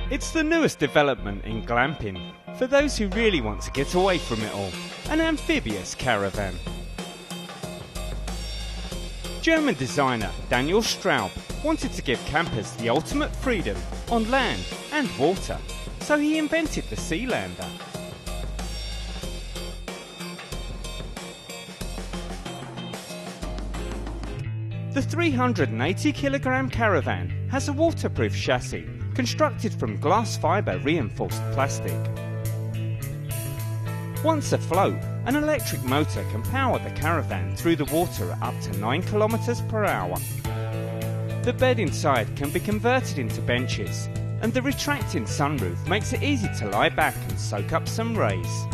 It's the newest development in glamping, for those who really want to get away from it all, an amphibious caravan. German designer Daniel Straub wanted to give campers the ultimate freedom on land and water, so he invented the Sealander. The 380kg caravan has a waterproof chassis constructed from glass fibre reinforced plastic. Once afloat, an electric motor can power the caravan through the water at up to 9 km/h. The bed inside can be converted into benches, and the retracting sunroof makes it easy to lie back and soak up some rays.